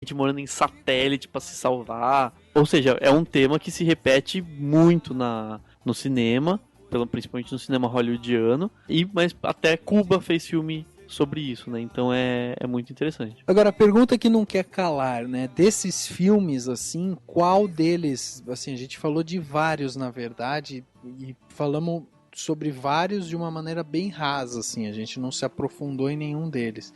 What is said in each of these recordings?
gente morando em satélite pra se salvar. Ou seja, é um tema que se repete muito no cinema, principalmente no cinema hollywoodiano, mas até Cuba fez filme sobre isso, né? Então é muito interessante. Agora, a pergunta que não quer calar, né? Desses filmes, assim, qual deles... Assim, a gente falou de vários, na verdade, e falamos sobre vários de uma maneira bem rasa, assim. A gente não se aprofundou em nenhum deles.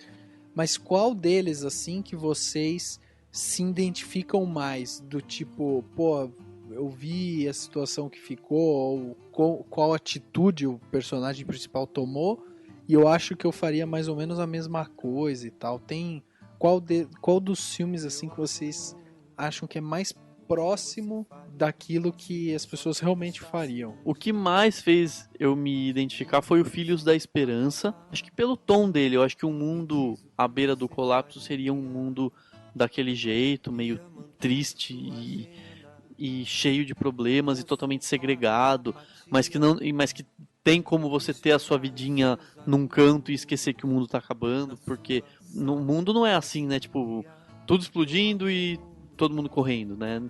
Mas qual deles, assim, que vocês se identificam mais? Do tipo, pô, eu vi a situação que ficou, ou qual atitude o personagem principal tomou, e eu acho que eu faria mais ou menos a mesma coisa e tal. Tem qual dos filmes assim que vocês acham que é mais próximo daquilo que as pessoas realmente fariam? O que mais fez eu me identificar foi o Filhos da Esperança. Acho que pelo tom dele, eu acho que um mundo à beira do colapso seria um mundo daquele jeito, meio triste e cheio de problemas e totalmente segregado, mas que tem como você ter a sua vidinha num canto e esquecer que o mundo tá acabando, porque no mundo não é assim, né? Tipo, tudo explodindo e todo mundo correndo, né?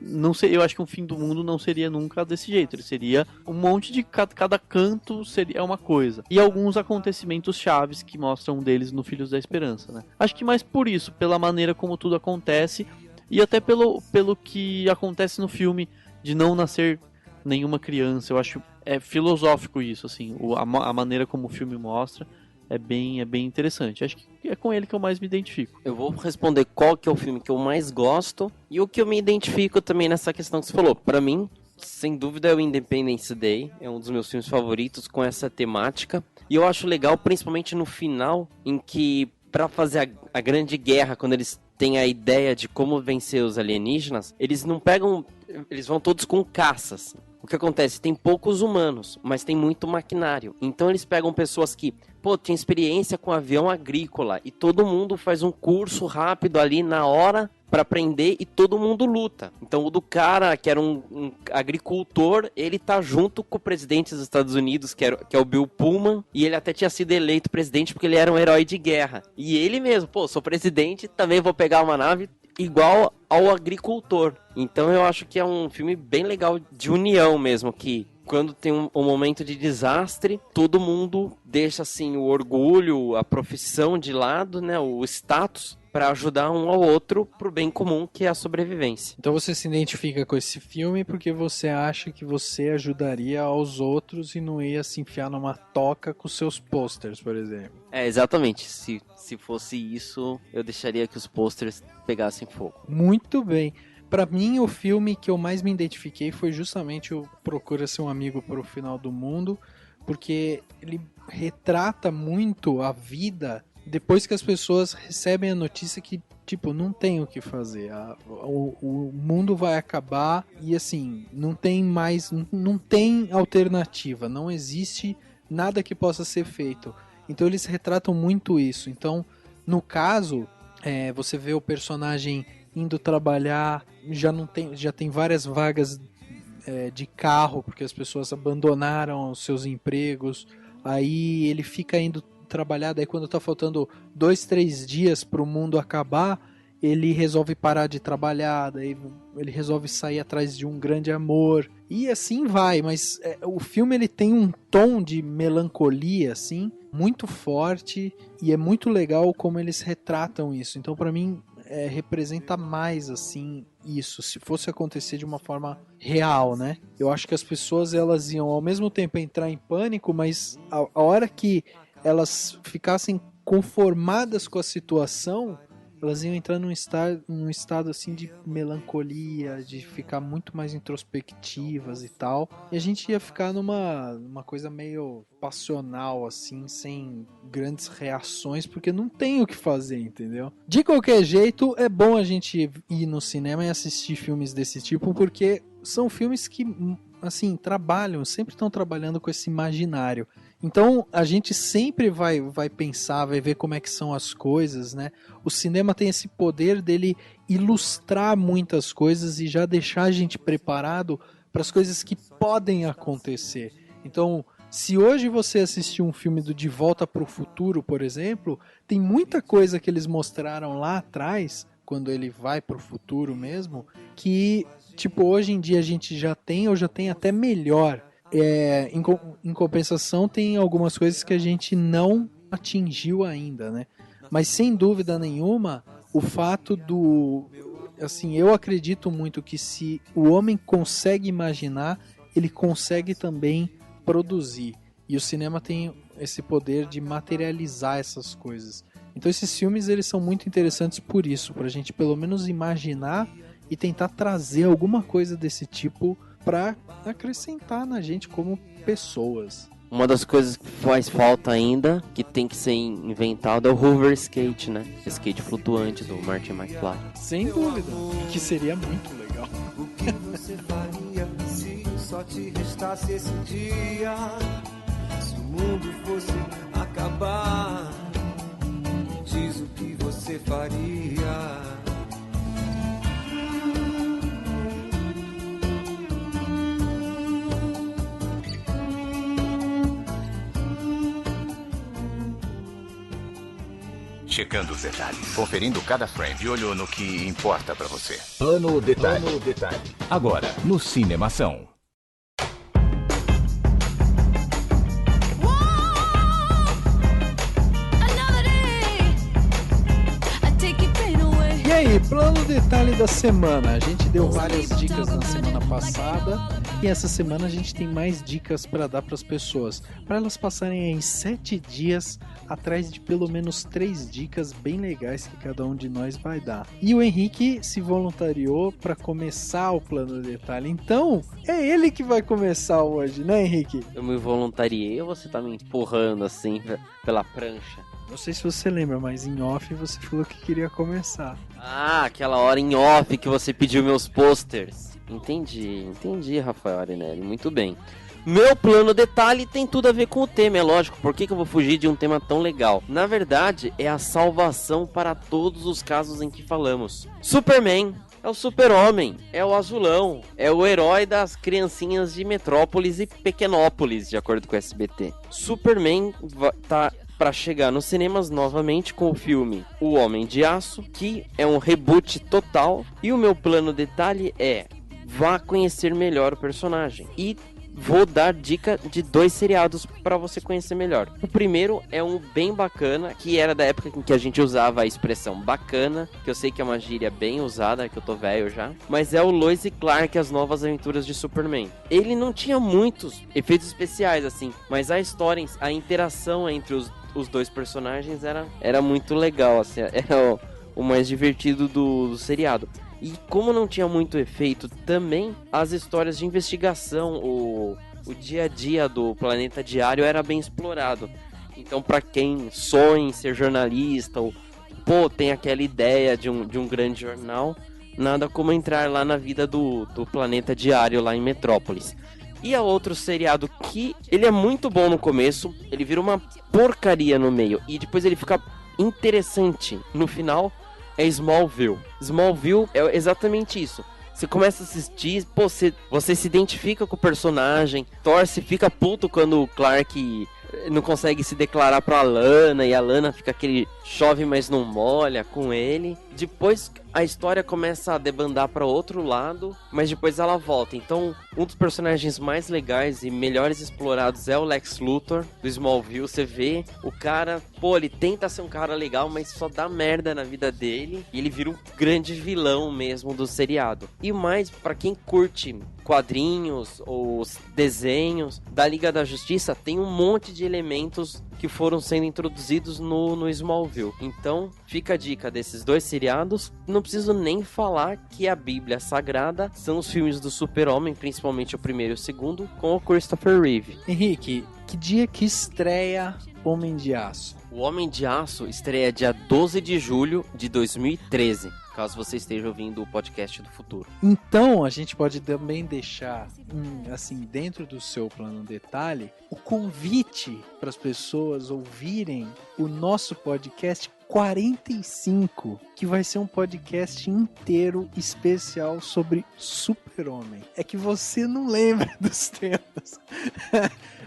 Não sei, eu acho que um fim do mundo não seria nunca desse jeito. Ele seria um monte de cada canto seria uma coisa. E alguns acontecimentos chaves que mostram deles no Filhos da Esperança, né? Acho que mais por isso, pela maneira como tudo acontece e até pelo que acontece no filme de não nascer nenhuma criança. Eu acho filosófico isso, assim, a maneira como o filme mostra é bem interessante. Acho que é com ele que eu mais me identifico. Eu vou responder qual que é o filme que eu mais gosto e o que eu me identifico também nessa questão que você falou. Pra mim, sem dúvida, é o Independence Day. É um dos meus filmes favoritos com essa temática. E eu acho legal, principalmente no final, em que pra fazer a grande guerra, quando eles têm a ideia de como vencer os alienígenas, eles não pegam... Eles vão todos com caças. O que acontece? Tem poucos humanos, mas tem muito maquinário. Então eles pegam pessoas que, tinha experiência com avião agrícola e todo mundo faz um curso rápido ali na hora para aprender e todo mundo luta. Então o do cara que era um agricultor, ele tá junto com o presidente dos Estados Unidos, que é o Bill Pullman, e ele até tinha sido eleito presidente porque ele era um herói de guerra. E ele mesmo, sou presidente, também vou pegar uma nave igual ao agricultor. Então eu acho que é um filme bem legal de união mesmo, que quando tem um momento de desastre, todo mundo deixa assim o orgulho, a profissão de lado, né, o status, para ajudar um ao outro pro bem comum, que é a sobrevivência. Então você se identifica com esse filme porque você acha que você ajudaria aos outros e não ia se enfiar numa toca com seus posters, por exemplo. Exatamente. Se fosse isso, eu deixaria que os posters pegassem fogo. Muito bem. Pra mim, o filme que eu mais me identifiquei foi justamente o Procura Ser um Amigo para o Final do Mundo, porque ele retrata muito a vida depois que as pessoas recebem a notícia que, não tem o que fazer. O mundo vai acabar e, assim, não tem mais, não tem alternativa, não existe nada que possa ser feito. Então, eles retratam muito isso. Então, no caso, você vê o personagem indo trabalhar, já tem várias vagas de carro, porque as pessoas abandonaram os seus empregos, aí ele fica indo trabalhar, daí quando tá faltando 2, 3 dias pro mundo acabar, ele resolve parar de trabalhar, daí ele resolve sair atrás de um grande amor, e assim vai, mas o filme ele tem um tom de melancolia, assim, muito forte, e é muito legal como eles retratam isso, então pra mim representa mais assim isso, se fosse acontecer de uma forma real, né? Eu acho que as pessoas elas iam ao mesmo tempo entrar em pânico, mas a hora que elas ficassem conformadas com a situação, elas iam entrar num estado assim de melancolia, de ficar muito mais introspectivas e tal. E a gente ia ficar numa coisa meio passional, assim, sem grandes reações, porque não tem o que fazer, entendeu? De qualquer jeito, é bom a gente ir no cinema e assistir filmes desse tipo, porque são filmes que, assim, sempre estão trabalhando com esse imaginário. Então a gente sempre vai pensar, vai ver como é que são as coisas, né? O cinema tem esse poder dele ilustrar muitas coisas e já deixar a gente preparado para as coisas que podem acontecer. Então, se hoje você assistir um filme do De Volta para o Futuro, por exemplo, tem muita coisa que eles mostraram lá atrás quando ele vai pro futuro mesmo, que, tipo, hoje em dia a gente já tem, ou já tem até melhor. Em compensação, tem algumas coisas que a gente não atingiu ainda, né? Mas sem dúvida nenhuma, o fato do... Assim, eu acredito muito que se o homem consegue imaginar, ele consegue também produzir. E o cinema tem esse poder de materializar essas coisas. Então esses filmes, eles são muito interessantes por isso, pra gente pelo menos imaginar e tentar trazer alguma coisa desse tipo pra acrescentar na gente como pessoas. Uma das coisas que faz falta ainda, que tem que ser inventado, é o hover skate, né? Skate flutuante do Martin McFly. Sem dúvida, que seria muito legal. O que você faria se só te restasse esse dia? Se o mundo fosse acabar, diz o que você faria. Checando os detalhes, conferindo cada frame, de olho no que importa pra você. Plano Detalhe. Agora, no Cinemação. E aí, plano detalhe da semana. A gente deu várias dicas na semana passada e essa semana a gente tem mais dicas para dar para as pessoas, para elas passarem em 7 dias atrás de pelo menos 3 dicas bem legais que cada um de nós vai dar. E o Henrique se voluntariou para começar o plano detalhe, então é ele que vai começar hoje, né, Henrique? Eu me voluntariei ou você tá me empurrando assim pela prancha? Não sei se você lembra, mas em off você falou que queria começar. Ah, aquela hora em off que você pediu meus posters. Entendi, Rafael Arinelli, muito bem. Meu plano detalhe tem tudo a ver com o tema, é lógico. Por que eu vou fugir de um tema tão legal? Na verdade, é a salvação para todos os casos em que falamos. Superman é o super-homem, é o azulão, é o herói das criancinhas de Metrópolis e Pequenópolis, de acordo com o SBT. Superman tá para chegar nos cinemas novamente com o filme O Homem de Aço, que é um reboot total. E o meu plano detalhe é: vá conhecer melhor o personagem. E vou dar dica de 2 seriados para você conhecer melhor. O primeiro é um bem bacana, que era da época em que a gente usava a expressão bacana, que eu sei que é uma gíria bem usada, que eu tô velho já, mas é o Lois e Clark, As Novas Aventuras de Superman. Ele não tinha muitos efeitos especiais assim, mas a história, a interação entre os 2 personagens era muito legal, assim, era o mais divertido do seriado. E como não tinha muito efeito, também as histórias de investigação, o dia a dia do Planeta Diário era bem explorado. Então, para quem sonha em ser jornalista, ou tem aquela ideia de um grande jornal, nada como entrar lá na vida do Planeta Diário, lá em Metrópolis. E há outro seriado que ele é muito bom no começo, ele vira uma porcaria no meio, e depois ele fica interessante no final, é Smallville. Smallville é exatamente isso. Você começa a assistir, você se identifica com o personagem, torce, fica puto quando o Clark não consegue se declarar pra Lana, e a Lana fica aquele chove mas não molha com ele. Depois a história começa a debandar para outro lado, mas depois ela volta. Então, um dos personagens mais legais e melhores explorados é o Lex Luthor, do Smallville. Você vê o cara, ele tenta ser um cara legal, mas só dá merda na vida dele, e ele vira um grande vilão mesmo do seriado. E mais, para quem curte quadrinhos ou desenhos da Liga da Justiça, tem um monte de elementos que foram sendo introduzidos no Smallville. Então, fica a dica desses 2 seriados. Não preciso nem falar que a Bíblia Sagrada são os filmes do Super-Homem, principalmente o primeiro e o segundo, com o Christopher Reeve. Henrique, que dia que estreia Homem de Aço? O Homem de Aço estreia dia 12 de julho de 2013, caso você esteja ouvindo o podcast do futuro. Então, a gente pode também deixar, assim, dentro do seu plano detalhe, o convite para as pessoas ouvirem o nosso podcast 45, que vai ser um podcast inteiro especial sobre Super-Homem. É que você não lembra dos temas,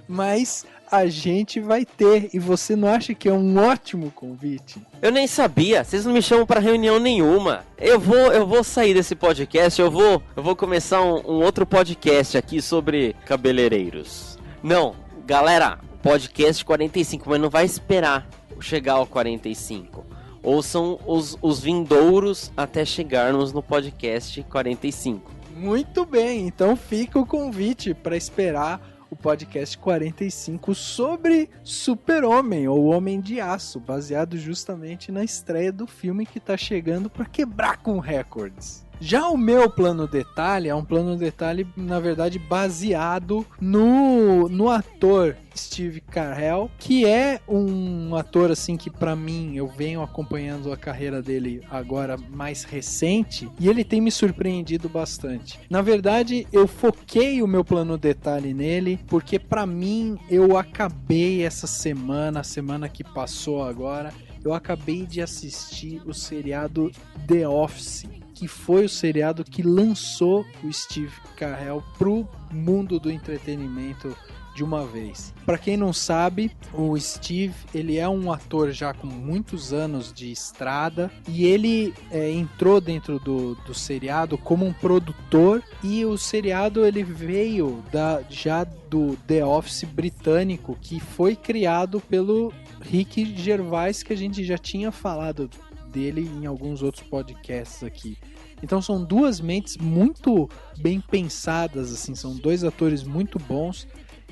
mas a gente vai ter, e você não acha que é um ótimo convite? Eu nem sabia, vocês não me chamam pra reunião nenhuma. Eu vou sair desse podcast, eu vou começar um outro podcast aqui sobre cabeleireiros. Não, galera, podcast 45, mas não vai esperar chegar ao 45. Ouçam os vindouros até chegarmos no podcast 45. Muito bem, então fica o convite para esperar o podcast 45 sobre Super-Homem, ou Homem de Aço, baseado justamente na estreia do filme que está chegando para quebrar com recordes. Já o meu plano detalhe é um plano detalhe, na verdade, baseado no ator Steve Carell, que é um ator assim que pra mim, eu venho acompanhando a carreira dele agora mais recente, e ele tem me surpreendido bastante. Na verdade, eu foquei o meu plano detalhe nele, porque pra mim, eu acabei essa semana, a semana que passou agora, eu acabei de assistir o seriado The Office, que foi o seriado que lançou o Steve Carell pro mundo do entretenimento de uma vez. Para quem não sabe, o Steve, ele é um ator já com muitos anos de estrada, e ele entrou dentro do seriado como um produtor, e o seriado ele veio já do The Office britânico, que foi criado pelo Rick Gervais, que a gente já tinha falado dele em alguns outros podcasts aqui. Então são duas mentes muito bem pensadas, assim, são dois atores muito bons,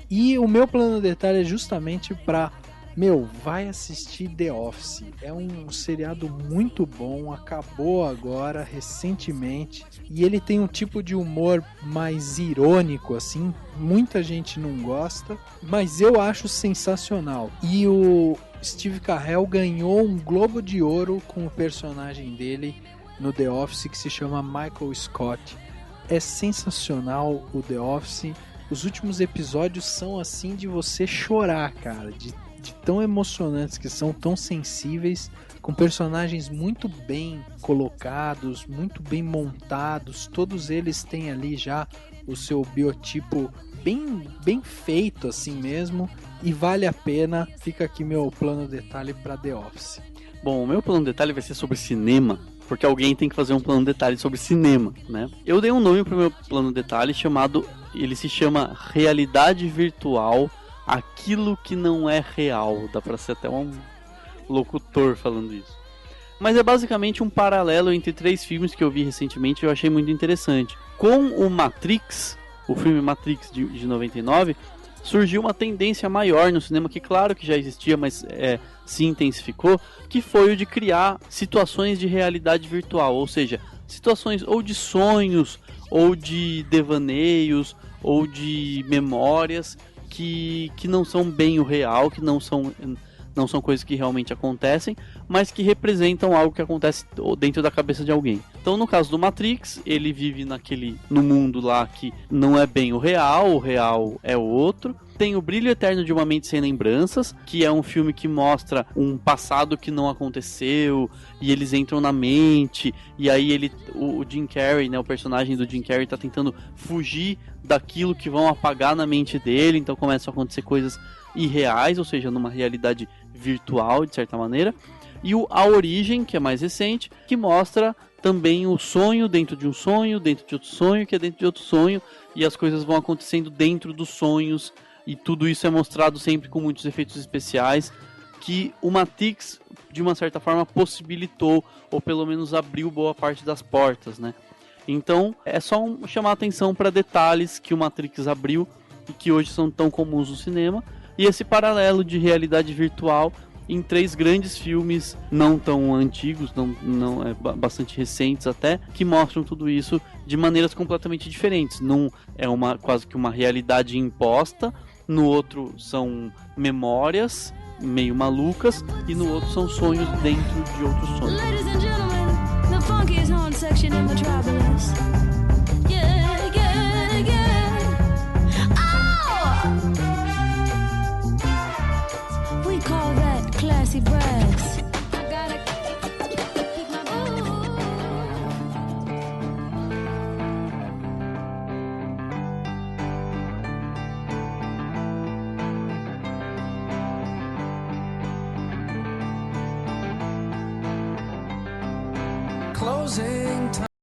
e o meu plano de detalhe é justamente para, vai assistir The Office, é um seriado muito bom, acabou agora, recentemente, e ele tem um tipo de humor mais irônico, assim, muita gente não gosta, mas eu acho sensacional, e o Steve Carell ganhou um Globo de Ouro com o personagem dele no The Office, que se chama Michael Scott. É sensacional o The Office. Os últimos episódios são assim de você chorar, cara, de tão emocionantes que são, tão sensíveis, com personagens muito bem colocados, muito bem montados. Todos eles têm ali já o seu biotipo bem feito assim mesmo, e vale a pena. Fica aqui meu plano detalhe para The Office. Bom, o meu plano detalhe vai ser sobre cinema, porque alguém tem que fazer um plano detalhe sobre cinema, né? Eu dei um nome pro meu plano detalhe ele se chama Realidade Virtual, aquilo que não é real. Dá pra ser até um locutor falando isso. Mas é basicamente um paralelo entre 3 filmes que eu vi recentemente e eu achei muito interessante. Com o Matrix, o filme Matrix de 99, surgiu uma tendência maior no cinema, que claro que já existia, mas se intensificou, que foi o de criar situações de realidade virtual, ou seja, situações ou de sonhos, ou de devaneios, ou de memórias que não são bem o real, que não são coisas que realmente acontecem, mas que representam algo que acontece dentro da cabeça de alguém. Então, no caso do Matrix, ele vive no mundo lá que não é bem o real é outro. Tem o Brilho Eterno de uma Mente Sem Lembranças, que é um filme que mostra um passado que não aconteceu, e eles entram na mente, e aí o Jim Carrey, né, o personagem do Jim Carrey tá tentando fugir daquilo que vão apagar na mente dele, então começam a acontecer coisas irreais, ou seja, numa realidade virtual, de certa maneira. E A Origem, que é mais recente, que mostra também o sonho dentro de um sonho, dentro de outro sonho, que é dentro de outro sonho, e as coisas vão acontecendo dentro dos sonhos, e tudo isso é mostrado sempre com muitos efeitos especiais, que o Matrix, de uma certa forma, possibilitou, ou pelo menos abriu boa parte das portas, né? Então, é só chamar a atenção para detalhes que o Matrix abriu, e que hoje são tão comuns no cinema, e esse paralelo de realidade virtual em 3 grandes filmes não tão antigos, bastante recentes até, que mostram tudo isso de maneiras completamente diferentes. Num é quase que uma realidade imposta, no outro são memórias meio malucas, e no outro são sonhos dentro de outros sonhos. Ladies and gentlemen, the funkiest horn section in Metropolis. Yeah, yeah, yeah. Oh! We call that classy brass. I got a closing time.